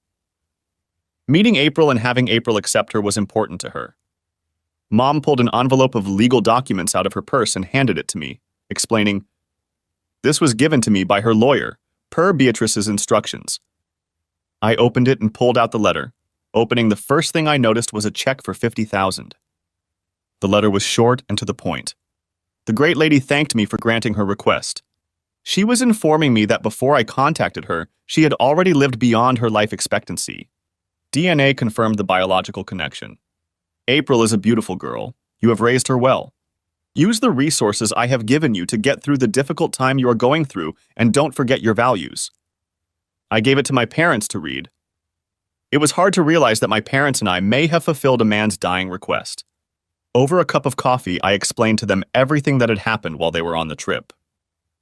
Meeting April and having April accept her was important to her. Mom pulled an envelope of legal documents out of her purse and handed it to me, explaining, "This was given to me by her lawyer, per Beatrice's instructions." I opened it and pulled out the letter. Opening, the first thing I noticed was a check for $50,000. The letter was short and to the point. The great lady thanked me for granting her request. She was informing me that before I contacted her, she had already lived beyond her life expectancy. DNA confirmed the biological connection. April is a beautiful girl. You have raised her well. Use the resources I have given you to get through the difficult time you are going through, and don't forget your values. I gave it to my parents to read. It was hard to realize that my parents and I may have fulfilled a man's dying request. Over a cup of coffee, I explained to them everything that had happened while they were on the trip.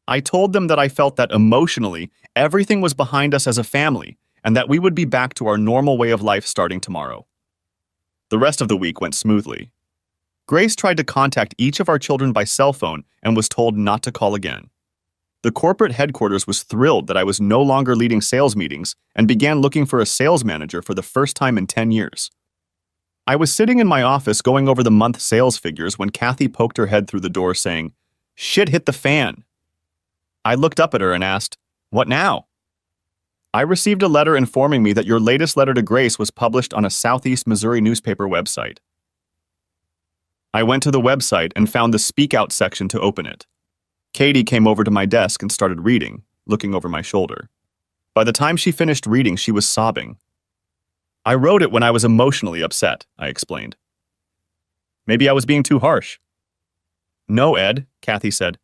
I told them that I felt that emotionally, everything was behind us as a family, and that we would be back to our normal way of life starting tomorrow. The rest of the week went smoothly. Grace tried to contact each of our children by cell phone and was told not to call again. The corporate headquarters was thrilled that I was no longer leading sales meetings and began looking for a sales manager for the first time in 10 years. I was sitting in my office going over the month sales figures when Kathy poked her head through the door saying, "Shit hit the fan." I looked up at her and asked, "What now?" "I received a letter informing me that your latest letter to Grace was published on a Southeast Missouri newspaper website." I went to the website and found the Speak Out section to open it. Katie came over to my desk and started reading, looking over my shoulder. By the time she finished reading, she was sobbing. "I wrote it when I was emotionally upset," I explained. "Maybe I was being too harsh." "No, Ed," Kathy said.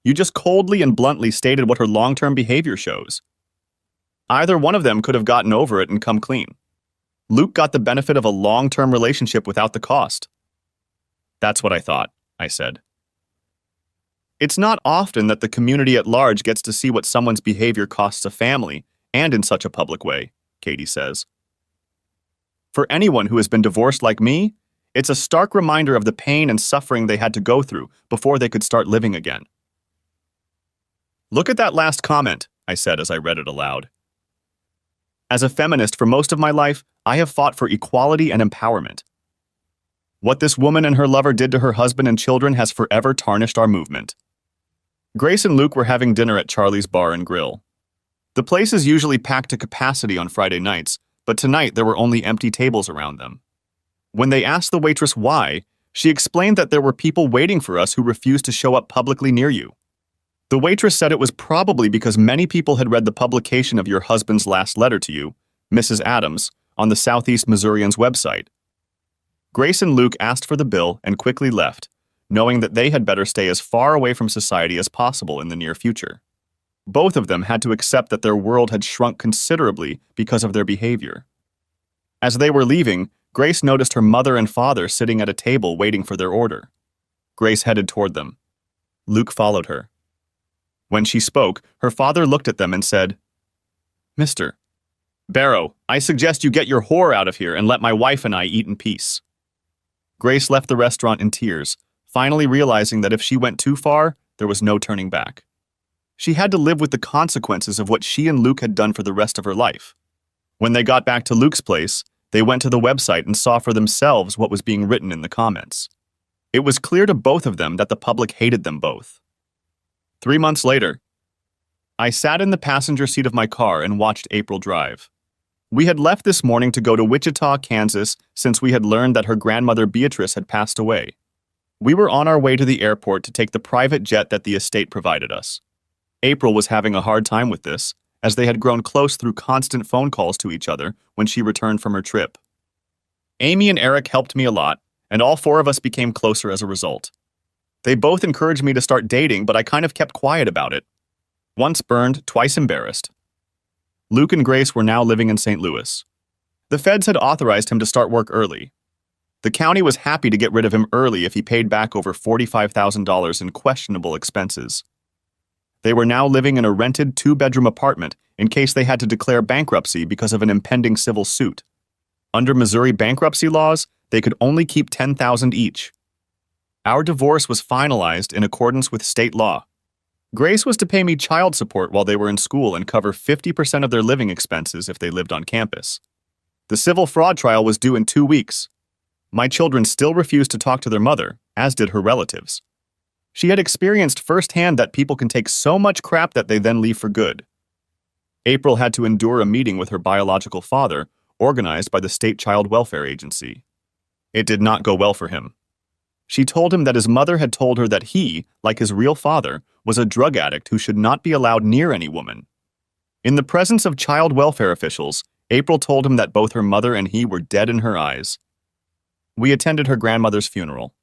"You just coldly and bluntly stated what her long-term behavior shows. Either one of them could have gotten over it and come clean. Luke got the benefit of a long-term relationship without the cost." "That's what I thought," I said. "It's not often that the community at large gets to see what someone's behavior costs a family, and in such a public way," Katie says. "For anyone who has been divorced like me, it's a stark reminder of the pain and suffering they had to go through before they could start living again." "Look at that last comment," I said as I read it aloud. "As a feminist for most of my life, I have fought for equality and empowerment. What this woman and her lover did to her husband and children has forever tarnished our movement." Grace and Luke were having dinner at Charlie's Bar and Grill. The place is usually packed to capacity on Friday nights, but tonight there were only empty tables around them. When they asked the waitress why, she explained that there were people waiting for us who refused to show up publicly near you. The waitress said it was probably because many people had read the publication of your husband's last letter to you, Mrs. Adams, on the Southeast Missourian's website. Grace and Luke asked for the bill and quickly left, knowing that they had better stay as far away from society as possible in the near future. Both of them had to accept that their world had shrunk considerably because of their behavior. As they were leaving, Grace noticed her mother and father sitting at a table waiting for their order. Grace headed toward them. Luke followed her. When she spoke, her father looked at them and said, "Mr. Barrow, I suggest you get your whore out of here and let my wife and I eat in peace." Grace left the restaurant in tears, finally realizing that if she went too far, there was no turning back. She had to live with the consequences of what she and Luke had done for the rest of her life. When they got back to Luke's place, they went to the website and saw for themselves what was being written in the comments. It was clear to both of them that the public hated them both. 3 months later, I sat in the passenger seat of my car and watched April drive. We had left this morning to go to Wichita, Kansas, since we had learned that her grandmother Beatrice had passed away. We were on our way to the airport to take the private jet that the estate provided us. April was having a hard time with this, as they had grown close through constant phone calls to each other when she returned from her trip. Amy and Eric helped me a lot, and all 4 of us became closer as a result. They both encouraged me to start dating, but I kind of kept quiet about it. Once burned, twice embarrassed. Luke and Grace were now living in St. Louis. The feds had authorized him to start work early. The county was happy to get rid of him early if he paid back over $45,000 in questionable expenses. They were now living in a rented 2-bedroom apartment in case they had to declare bankruptcy because of an impending civil suit. Under Missouri bankruptcy laws, they could only keep $10,000 each. Our divorce was finalized in accordance with state law. Grace was to pay me child support while they were in school and cover 50% of their living expenses if they lived on campus. The civil fraud trial was due in 2 weeks. My children still refused to talk to their mother, as did her relatives. She had experienced firsthand that people can take so much crap that they then leave for good. April had to endure a meeting with her biological father, organized by the state child welfare agency. It did not go well for him. She told him that his mother had told her that he, like his real father, was a drug addict who should not be allowed near any woman. In the presence of child welfare officials, April told him that both her mother and he were dead in her eyes. We attended her grandmother's funeral.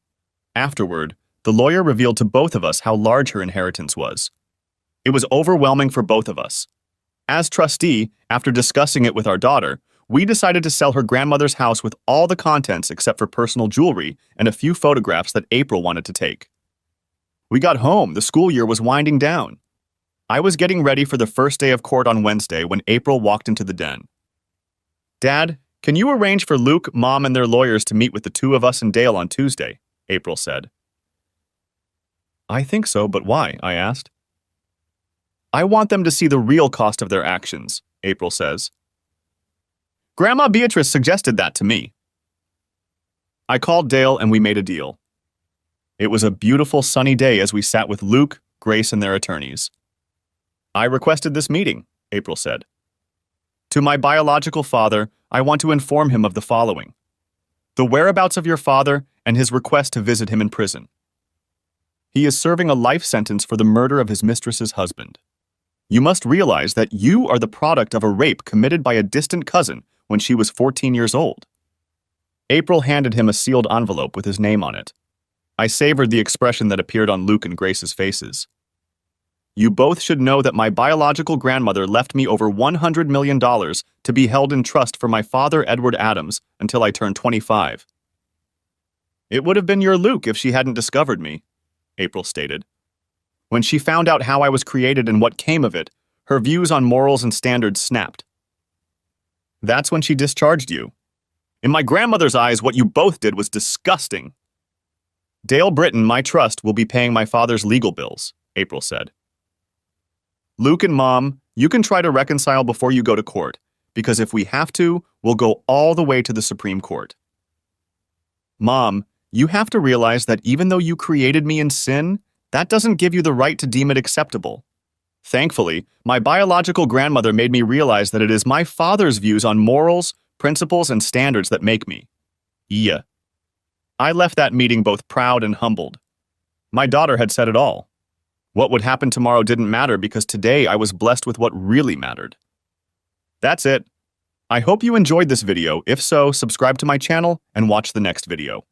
Afterward, the lawyer revealed to both of us how large her inheritance was. It was overwhelming for both of us. As trustee, after discussing it with our daughter, we decided to sell her grandmother's house with all the contents except for personal jewelry and a few photographs that April wanted to take. We got home. The school year was winding down. I was getting ready for the first day of court on Wednesday when April walked into the den. "Dad, can you arrange for Luke, Mom, and their lawyers to meet with the 2 of us and Dale on Tuesday?" April said. "I think so, but why?" I asked. "I want them to see the real cost of their actions," April says. "Grandma Beatrice suggested that to me." I called Dale and we made a deal. It was a beautiful sunny day as we sat with Luke, Grace, and their attorneys. I requested this meeting, April said. To my biological father, I want to inform him of the following: the whereabouts of your father and his request to visit him in prison. He is serving a life sentence for the murder of his mistress's husband. You must realize that you are the product of a rape committed by a distant cousin when she was 14 years old. April handed him a sealed envelope with his name on it. I savored the expression that appeared on Luke and Grace's faces. You both should know that my biological grandmother left me over $100 million to be held in trust for my father, Edward Adams, until I turned 25. It would have been your Luke if she hadn't discovered me, April stated. When she found out how I was created and what came of it, her views on morals and standards snapped. That's when she discharged you. In my grandmother's eyes, what you both did was disgusting. Dale Britton, my trust, will be paying my father's legal bills, April said. Luke and Mom, you can try to reconcile before you go to court, because if we have to, we'll go all the way to the Supreme Court. Mom, you have to realize that even though you created me in sin, that doesn't give you the right to deem it acceptable. Thankfully, my biological grandmother made me realize that it is my father's views on morals, principles, and standards that make me. Yeah. I left that meeting both proud and humbled. My daughter had said it all. What would happen tomorrow didn't matter because today I was blessed with what really mattered. That's it. I hope you enjoyed this video. If so, subscribe to my channel and watch the next video.